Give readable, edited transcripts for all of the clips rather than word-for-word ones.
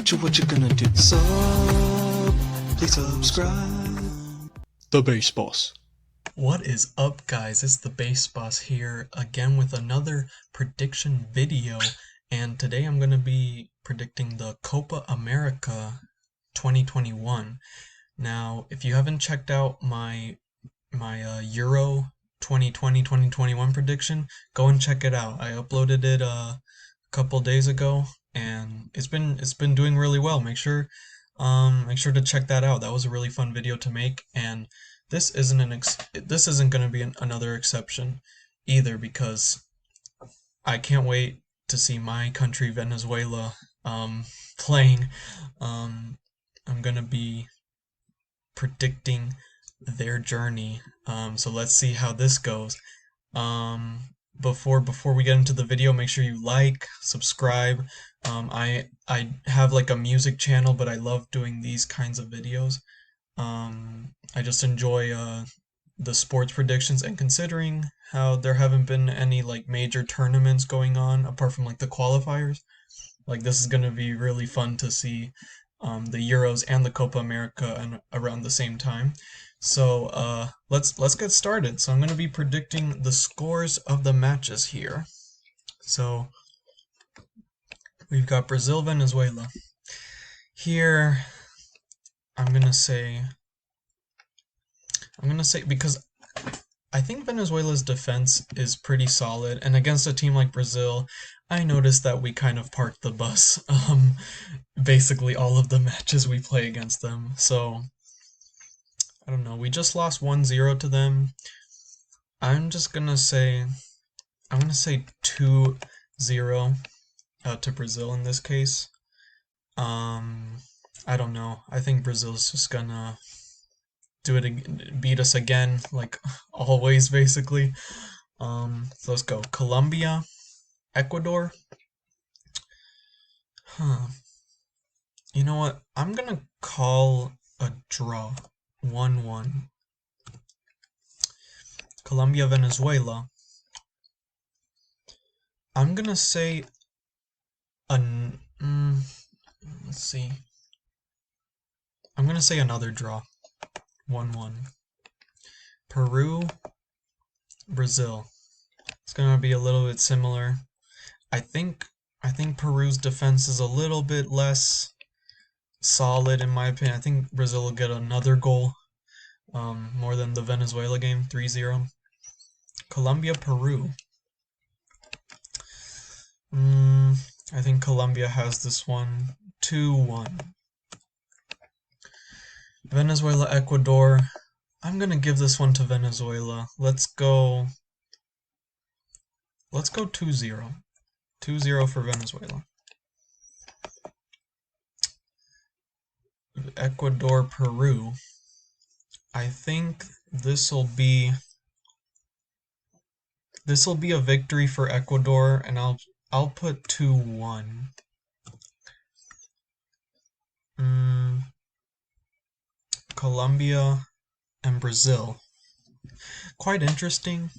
What you gonna do? Please subscribe. The Bass Boss. What is up, guys? It's the Bass Boss here again with another prediction video, and today I'm gonna be predicting the Copa America 2021. Now, if you haven't checked out my Euro 2020-2021 prediction, go and check it out. I uploaded it a couple days ago, and it's been doing really well. Make sure to check that out. That was a really fun video to make, and this isn't going to be another exception either, because I can't wait to see my country, Venezuela, playing. I'm going to be predicting their journey. So let's see how this goes. Before we get into the video, make sure you like, subscribe. I have like a music channel, but I love doing these kinds of videos. I just enjoy the sports predictions, and considering how there haven't been any like major tournaments going on apart from like the qualifiers, like this is gonna be really fun to see the Euros and the Copa America around the same time. So let's get started. So I'm gonna be predicting the scores of the matches here. So we've got Brazil, Venezuela. Here I'm gonna say, because I think Venezuela's defense is pretty solid, and against a team like Brazil, I noticed that we kind of parked the bus basically all of the matches we play against them. So I don't know, we just lost 1-0 to them. I'm gonna say 2-0 to Brazil in this case. I don't know. I think Brazil's just gonna beat us again, like always, basically. So let's go. Colombia, Ecuador. You know what? I'm gonna call a draw. 1-1. Colombia, Venezuela. I'm gonna say let's see. I'm gonna say another draw. 1-1. Peru, Brazil. It's gonna be a little bit similar. I think Peru's defense is a little bit less solid in my opinion. I think Brazil will get another goal, more than the Venezuela game, 3-0. Colombia, Peru. I think Colombia has this one, 2-1. Venezuela, Ecuador. I'm gonna give this one to Venezuela. Let's go 2-0. 2-0 for Venezuela. Ecuador, Peru. I think this'll be a victory for Ecuador, and I'll put 2-1. Colombia and Brazil. Quite interesting.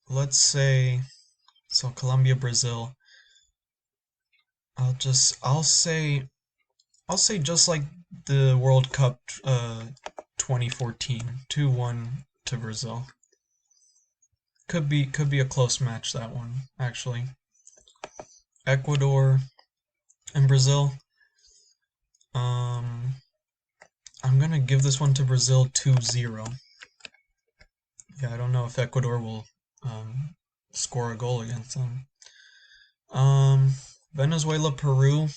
Let's say, so Colombia, Brazil. I'll say just like the World Cup 2014, 2-1 to Brazil. Could be a close match, that one, actually. Ecuador and Brazil. I'm gonna give this one to Brazil, 2-0. Yeah, I don't know if Ecuador will score a goal against them. Venezuela, Peru.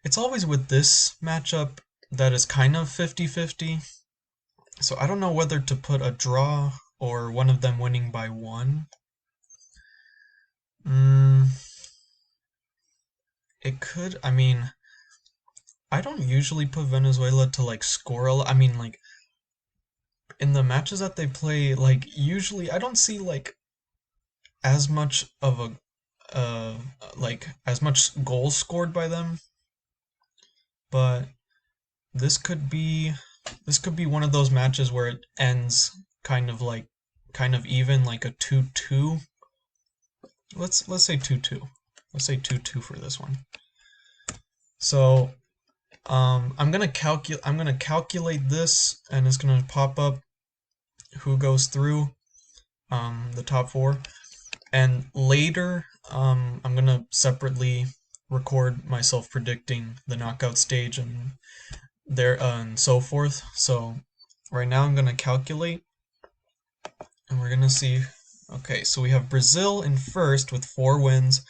It's always with this matchup that is kind of 50-50. So I don't know whether to put a draw or one of them winning by 1. It could, I mean, I don't usually put Venezuela to like score a lot. I mean, like in the matches that they play, like usually I don't see like as much of a as much goals scored by them. But this could be one of those matches where it ends kind of even, like a 2-2. Let's say 2-2. Let's say 2-2 for this one. So I'm gonna calculate this, and it's gonna pop up who goes through the top four. And later, I'm gonna separately record myself predicting the knockout stage and there and so forth. So right now I'm gonna calculate, and we're gonna see. Okay, so we have Brazil in first with 4 wins.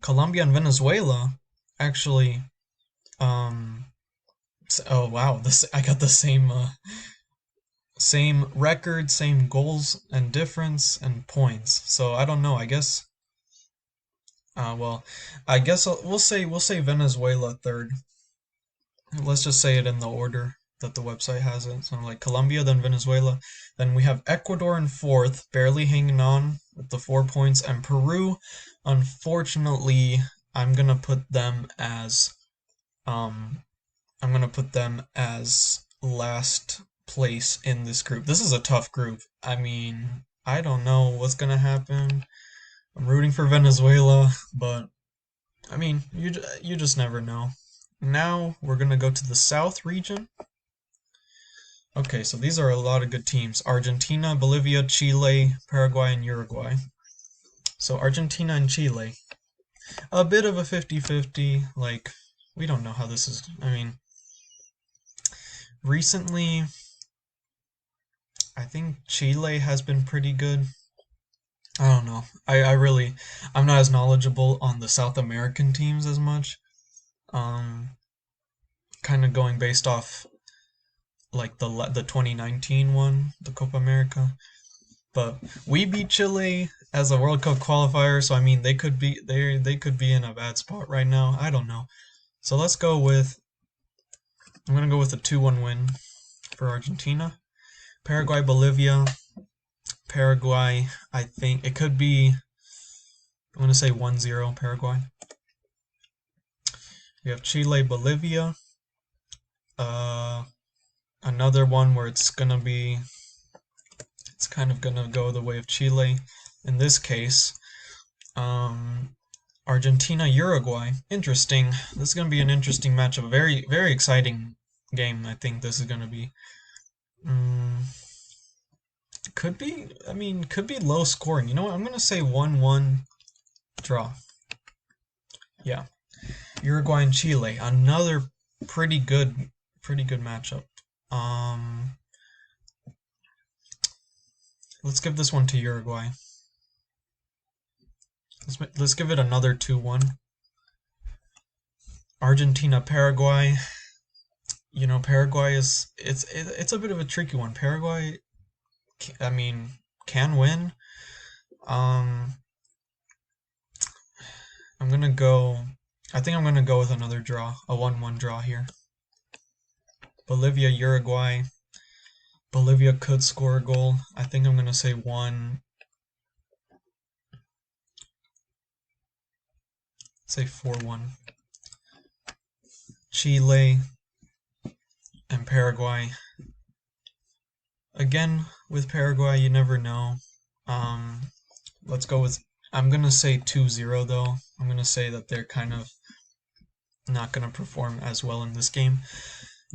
Colombia and Venezuela actually. Oh wow, this I got the same record, same goals and difference and points. So I don't know. I guess. Well, I guess we'll say Venezuela third. Let's just say it in the order that the website has it. So like Colombia, then Venezuela, then we have Ecuador in fourth, barely hanging on with the 4 points, and Peru. Unfortunately, I'm gonna put them as um I'm gonna put them as last place in this group. This is a tough group. I mean, I don't know what's gonna happen. I'm rooting for Venezuela, but I mean, you just never know. Now we're gonna go to the South region. Okay, so these are a lot of good teams. Argentina, Bolivia, Chile, Paraguay, and Uruguay. So Argentina and Chile. A bit of a 50-50. Like, we don't know how this is. I mean, recently, I think Chile has been pretty good. I don't know. I'm not as knowledgeable on the South American teams as much. Um, Kind of going based off like the 2019 one, the Copa America. But we beat Chile as a World Cup qualifier, so I mean they could be in a bad spot right now. I don't know. So I'm gonna go with a 2-1 win for Argentina. Paraguay, Bolivia. Paraguay, I think it could be. I'm gonna say 1-0 Paraguay. We have Chile, Bolivia. Another one where it's kind of gonna go the way of Chile. In this case, Argentina Uruguay. Interesting. This is gonna be an interesting matchup. Very very exciting game. I think this is gonna be. Could be. I mean, could be low scoring. You know what? I'm gonna say 1-1 draw. Yeah. Uruguay and Chile. Another pretty good matchup. Let's give this one to Uruguay. Let's give it another 2-1. Argentina, Paraguay. You know, Paraguay it's a bit of a tricky one. Paraguay, I mean, can win. I'm gonna go. I think I'm gonna go with another draw, a 1-1 draw here. Bolivia, Uruguay. Bolivia could score a goal. I think I'm gonna say 1. Say 4-1. Chile and Paraguay. Again, with Paraguay, you never know. Let's go with. I'm gonna say 2-0 though. I'm gonna say that they're kind of not gonna perform as well in this game.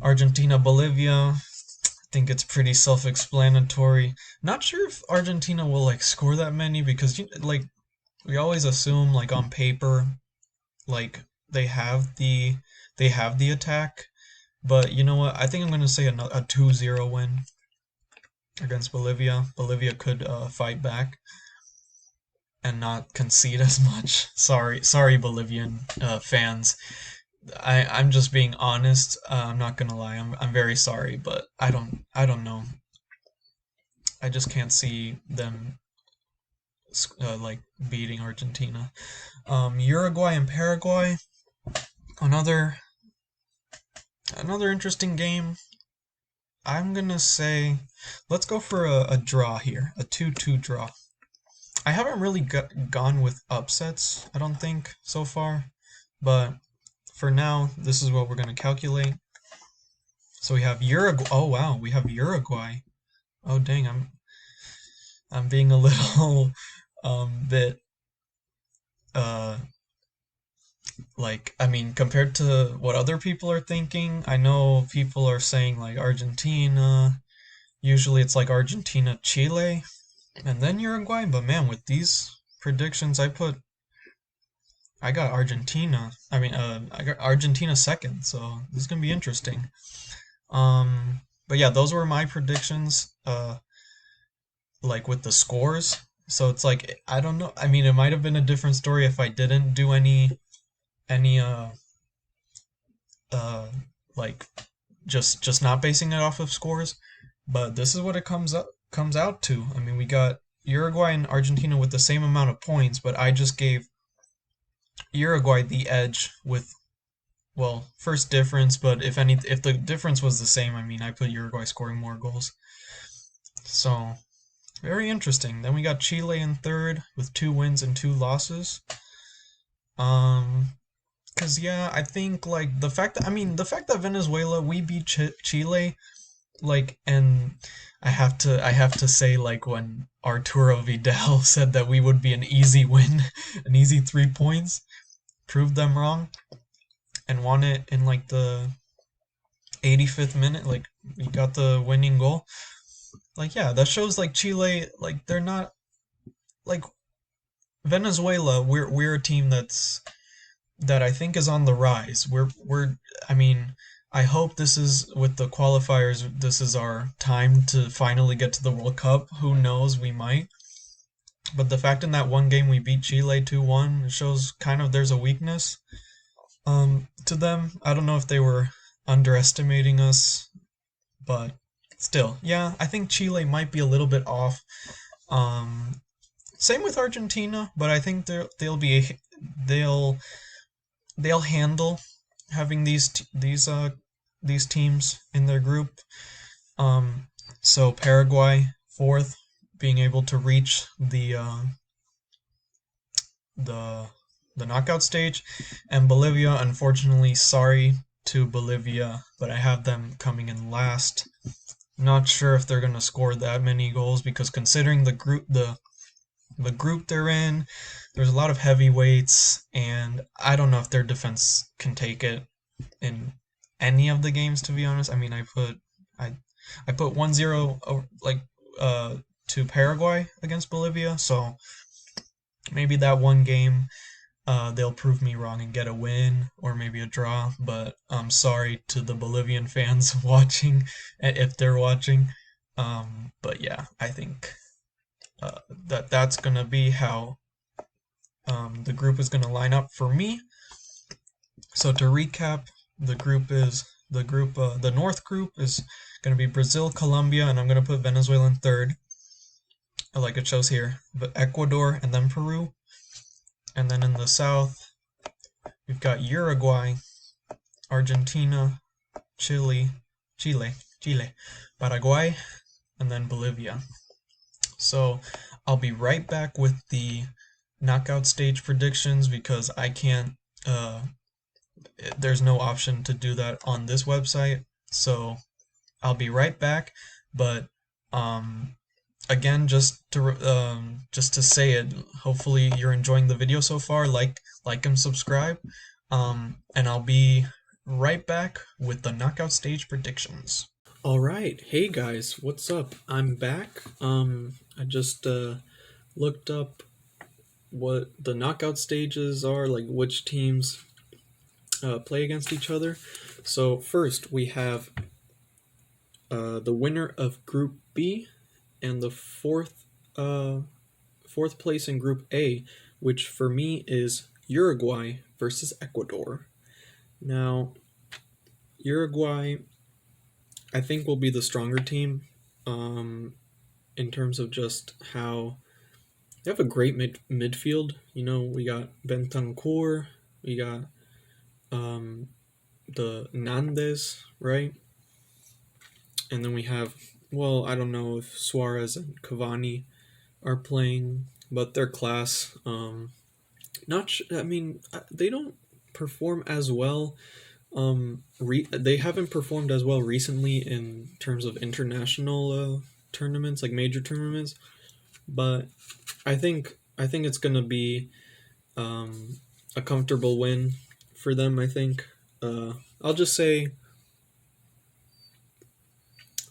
Argentina, Bolivia. I think it's pretty self-explanatory. Not sure if Argentina will like score that many because like we always assume like on paper like they have the attack, but you know what? I think I'm gonna say a 2-0 win against Bolivia. Bolivia could fight back and not concede as much. Sorry, Bolivian fans. I'm just being honest. I'm not gonna lie. I'm very sorry, but I don't know. I just can't see them like beating Argentina. Uruguay and Paraguay. Another interesting game. I'm gonna say let's go for a draw here, a 2-2 draw. I haven't really gone with upsets, I don't think, so far, but for now, this is what we're gonna calculate. So we have Uruguay. Oh wow, we have Uruguay. Oh dang, I'm being a little bit like, I mean, compared to what other people are thinking, I know people are saying like Argentina. Usually it's like Argentina, Chile, and then Uruguay. But man, with these predictions, I got Argentina. I got Argentina second, so this is gonna be interesting. But yeah, those were my predictions. Like with the scores. So it's like I don't know. I mean, it might have been a different story if I didn't do any uh like just not basing it off of scores. But this is what it comes out to. I mean, we got Uruguay and Argentina with the same amount of points, but I just gave Uruguay the edge with, well, first difference, but if the difference was the same, I mean, I put Uruguay scoring more goals. So, very interesting. Then we got Chile in third with 2 wins and 2 losses. Cause yeah, I think like the fact that Venezuela we beat Chile, like, and I have to say, like, when Arturo Vidal said that we would be an easy win, an easy 3 points, proved them wrong, and won it in like the 85th minute. Like, we got the winning goal. Like, yeah, that shows like Chile, like they're not like Venezuela. We're a team that I think is on the rise. I mean, I hope this is with the qualifiers. This is our time to finally get to the World Cup. Who knows? We might. But the fact in that one game we beat Chile 2-1, it shows kind of there's a weakness to them. I don't know if they were underestimating us, but still, yeah, I think Chile might be a little bit off. Um, Same with Argentina, but I think they'll they'll handle having these teams in their group. Um, so Paraguay fourth, being able to reach the the knockout stage, and Bolivia, unfortunately, sorry to Bolivia, but I have them coming in last. Not sure if they're gonna score that many goals because considering the group they're in, there's a lot of heavyweights, and I don't know if their defense can take it in any of the games, to be honest. I mean, I I put 1-0 like to Paraguay against Bolivia, so maybe that one game they'll prove me wrong and get a win or maybe a draw, but I'm sorry to the Bolivian fans watching if they're watching. But yeah, I think that's gonna be how the group is gonna line up for me. So to recap, the North group is gonna be Brazil, Colombia, and I'm gonna put Venezuela in third, like it shows here, but Ecuador and then Peru. And then in the South, we've got Uruguay, Argentina, Chile, Paraguay, and then Bolivia. So I'll be right back with the knockout stage predictions because I can't, there's no option to do that on this website. So I'll be right back. But again, just to say it, hopefully you're enjoying the video so far. Like and subscribe. And I'll be right back with the knockout stage predictions. All right, hey guys, what's up? I'm back. I just looked up what the knockout stages are, like which teams play against each other. So first we have the winner of Group B and the fourth place in Group A, which for me is Uruguay versus Ecuador. Now, Uruguay, I think, will be the stronger team in terms of just how they have a great midfield. You know, we got Bentancur, we got the Nandes, right? And then we have, well, I don't know if Suarez and Cavani are playing, but their class. I mean, they don't perform as well. They haven't performed as well recently in terms of international tournaments, like major tournaments. But I think it's gonna be a comfortable win for them, I think. I'll just say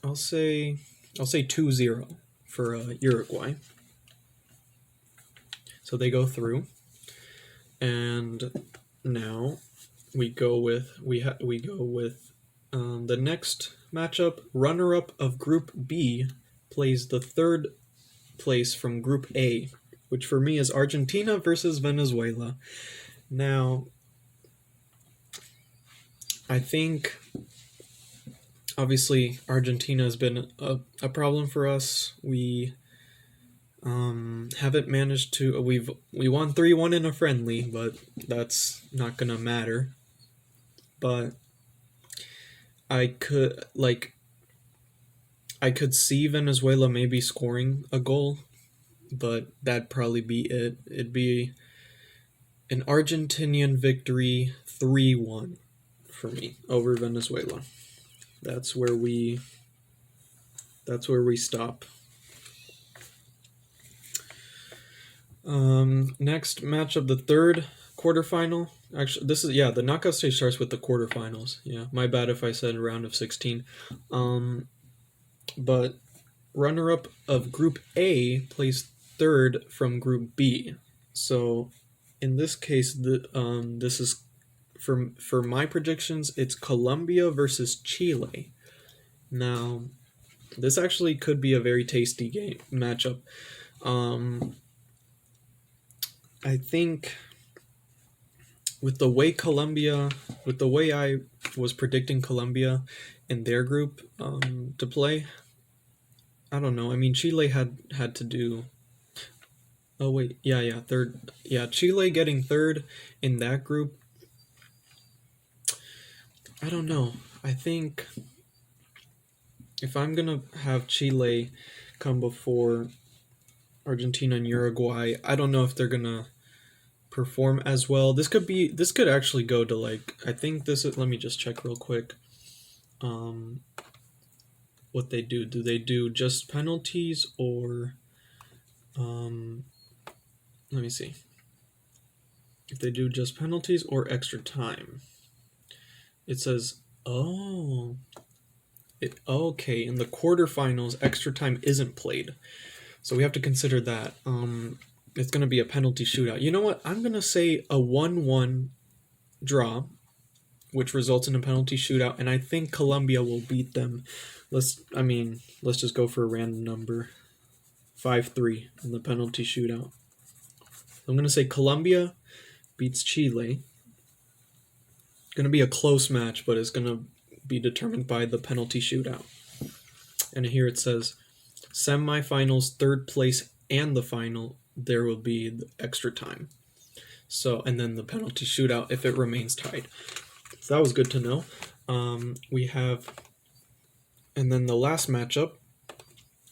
I'll say 2-0 for Uruguay. So they go through, and now we go with the next matchup. Runner-up of Group B plays the third place from Group A, which for me is Argentina versus Venezuela. Now, I think obviously Argentina has been a problem for us. We haven't managed to. We won 3-1 in a friendly, but that's not gonna matter. But I could see Venezuela maybe scoring a goal, but that'd probably be it. It'd be an Argentinian victory 3-1 for me over Venezuela. That's where we stop. Next matchup, the third quarterfinal. Actually, the knockout stage starts with the quarterfinals. Yeah, my bad if I said round of 16. But runner-up of Group A plays third from Group B. So, in this case, this is for my predictions. It's Colombia versus Chile. Now, this actually could be a very tasty matchup. I think with the way I was predicting Colombia in their group to play, I don't know. I mean, Chile had to do. Oh wait, yeah, third. Yeah, Chile getting third in that group. I don't know. I think if I'm gonna have Chile come before Argentina and Uruguay, I don't know if they're gonna perform as well. This could actually go to I think this is. Let me just check real quick. What they do? Do they do just penalties or? Let me see. If they do just penalties or extra time. It says, okay, in the quarterfinals, extra time isn't played. So we have to consider that. It's going to be a penalty shootout. You know what? I'm going to say a 1-1 draw, which results in a penalty shootout, and I think Colombia will beat them. Let's just go for a random number. 5-3 in the penalty shootout. I'm going to say Colombia beats Chile. It's going to be a close match, but it's going to be determined by the penalty shootout. And here it says, semifinals, third place, and the final, there will be the extra time. So, and then the penalty shootout if it remains tied. So that was good to know. And then the last matchup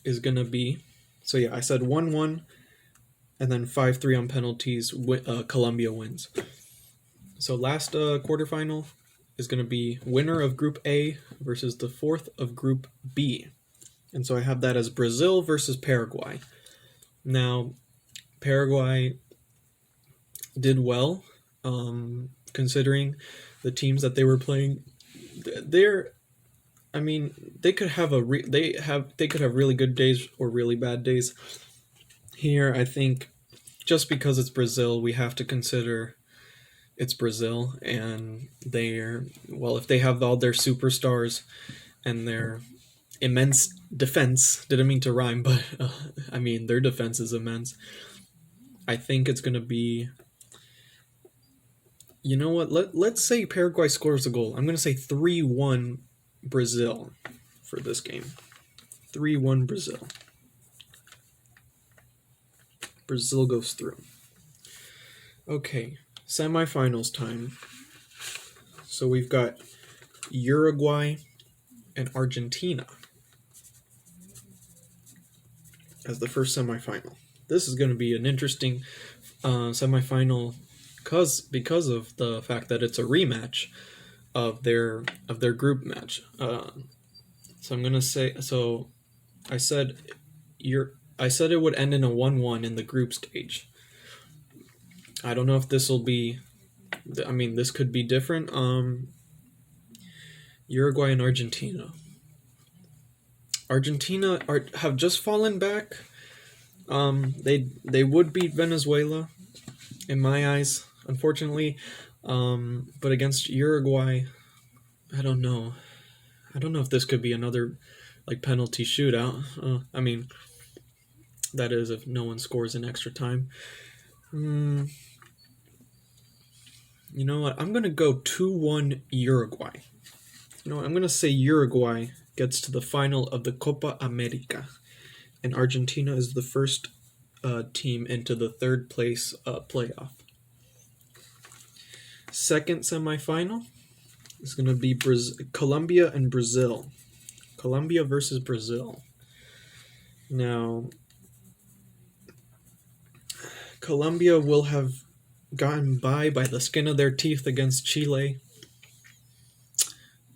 is going to be, so yeah, I said 1-1, and then 5-3 on penalties, Colombia wins. So last quarterfinal is going to be winner of Group A versus the fourth of Group B. And so I have that as Brazil versus Paraguay. Now, Paraguay did well, considering the teams that they were playing. They could have really good days or really bad days. Here, I think, just because it's Brazil, we have to consider it's Brazil, and if they have all their superstars and their immense defense, didn't mean to rhyme, but their defense is immense. I think it's going to be, you know what, let's say Paraguay scores a goal. I'm going to say 3-1 Brazil for this game. 3-1 Brazil. Brazil goes through. Okay, semifinals time. So we've got Uruguay and Argentina as the first semifinal. This is going to be an interesting semifinal because of the fact that it's a rematch of their group match. So I'm going to say, so I said it would end in a 1-1 in the group stage. I don't know if this will be I mean, this could be different. Uruguay and Argentina. Argentina have just fallen back. They would beat Venezuela, in my eyes, unfortunately. But against Uruguay, I don't know. I don't know if this could be another like penalty shootout. I mean, that is if no one scores in extra time. You know what? I'm gonna go 2-1 Uruguay. You know what? I'm gonna say Uruguay gets to the final of the Copa América, and Argentina is the first team into the third place playoff. Second semifinal is going to be Colombia and Brazil. Colombia versus Brazil. Now, Colombia will have gotten by the skin of their teeth against Chile.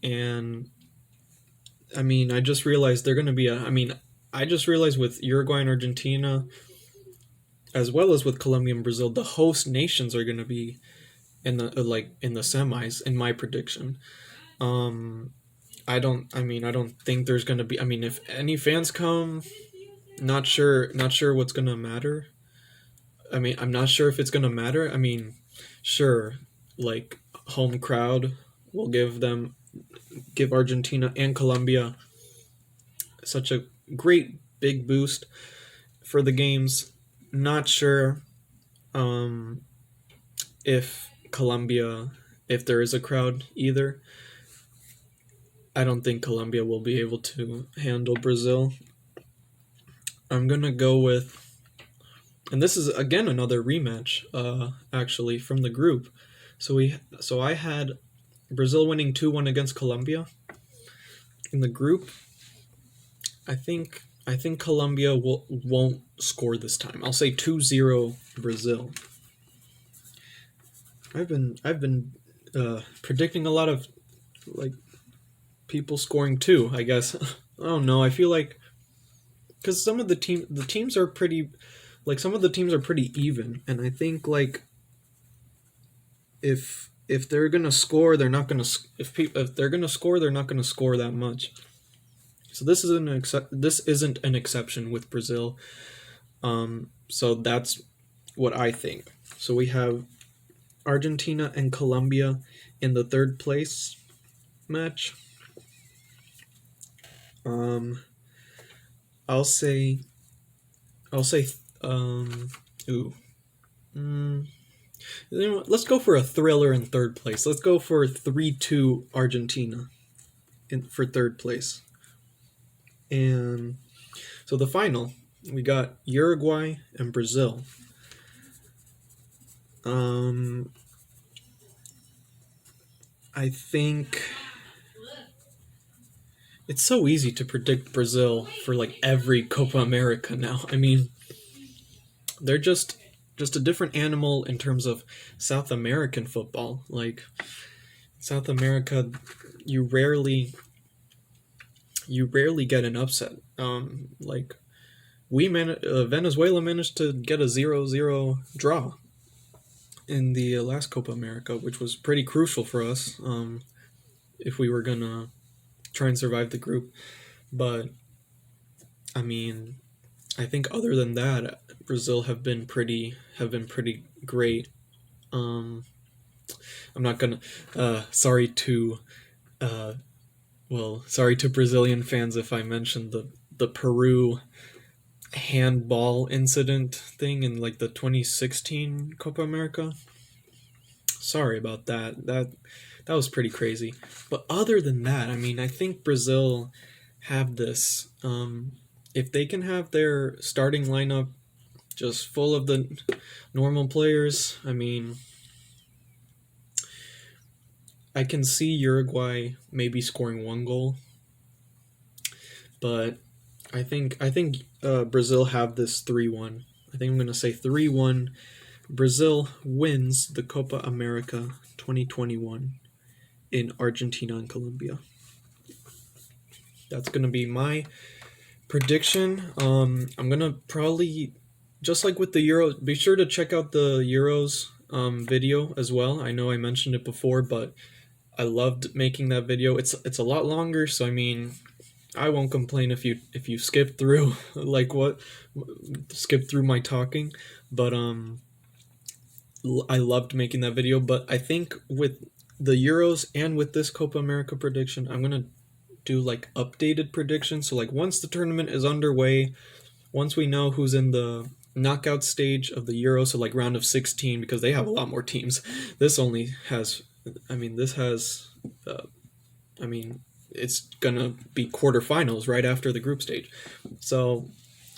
And, I mean, I just realized they're going to be I just realized with Uruguay and Argentina, as well as with Colombia and Brazil, the host nations are going to be in the semis, in my prediction. I don't think there's going to be, if any fans come, not sure what's going to matter. I'm not sure if it's going to matter. Sure, like home crowd will give Argentina and Colombia such a great big boost for the games. Not sure if Colombia, if there is a crowd either. I don't think Colombia will be able to handle Brazil. I'm going to go with, and this is again another rematch actually from the group. So I had Brazil winning 2-1 against Colombia. In the group, I think Colombia won't score this time. I'll say 2-0 Brazil. I've been predicting a lot of like people scoring too, I guess. I don't know. I feel like because some of the teams are pretty, like some of the teams are pretty even, and I think like if they're gonna score, they're not gonna if they're gonna score, they're not gonna score that much. So this isn't an exception with Brazil. So that's what I think. So we have Argentina and Colombia in the third place match. I'll say let's go for a thriller in third place. Let's go for 3-2 Argentina for third place. And so the final, we got Uruguay and Brazil. I think it's so easy to predict Brazil for like every Copa America now. They're just a different animal in terms of South American football. Like South America, you rarely get an upset. Like Venezuela managed to get a 0-0 draw in the last Copa America, which was pretty crucial for us if we were gonna try and survive the group. But I think other than that, Brazil have been pretty great. I'm not gonna sorry to Brazilian fans if I mentioned the Peru handball incident thing in like the 2016 Copa America. Sorry about that. That was pretty crazy. But other than that, I think Brazil have this. If they can have their starting lineup just full of the normal players, I can see Uruguay maybe scoring one goal. But I think Brazil have this 3-1. I think I'm going to say 3-1. Brazil wins the Copa America 2021 in Argentina and Colombia. That's going to be my prediction. I'm going to probably, just like with the Euros, be sure to check out the Euros video as well. I know I mentioned it before, but I loved making that video. It's a lot longer, so I mean, I won't complain if you skip through like what skip through my talking, but I loved making that video. But I think with the Euros and with this Copa America prediction, I'm gonna do like updated predictions. So like once the tournament is underway, once we know who's in the knockout stage of the Euro, so like round of 16, because they have a lot more teams. This only has, I mean, this has, I mean, it's gonna be quarterfinals right after the group stage. So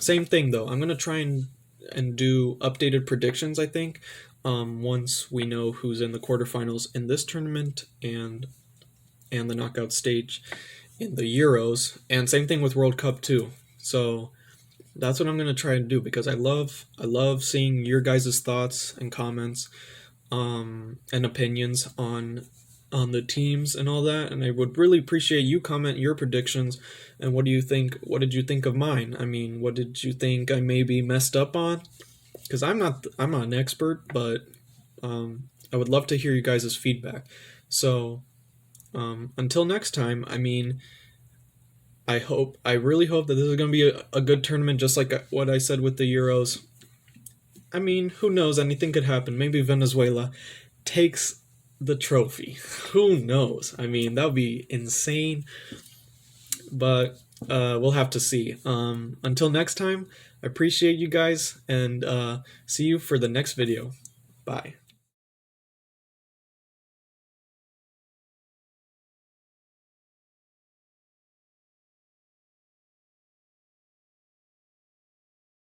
same thing though. I'm gonna try and do updated predictions. I think once we know who's in the quarterfinals in this tournament and the knockout stage in the Euros, and same thing with World Cup too. So that's what I'm gonna try and do because I love seeing your guys' thoughts and comments and opinions on the teams and all that, and I would really appreciate you comment your predictions and what do you think, what did you think of mine? I mean, what did you think I maybe messed up on? Because I'm not an expert, but I would love to hear you guys' feedback. So until next time, I mean, I really hope that this is going to be a good tournament, just like what I said with the Euros. I mean, who knows? Anything could happen. Maybe Venezuela takes the trophy. Who knows? I mean, that would be insane. But we'll have to see. Until next time, I appreciate you guys and see you for the next video. Bye.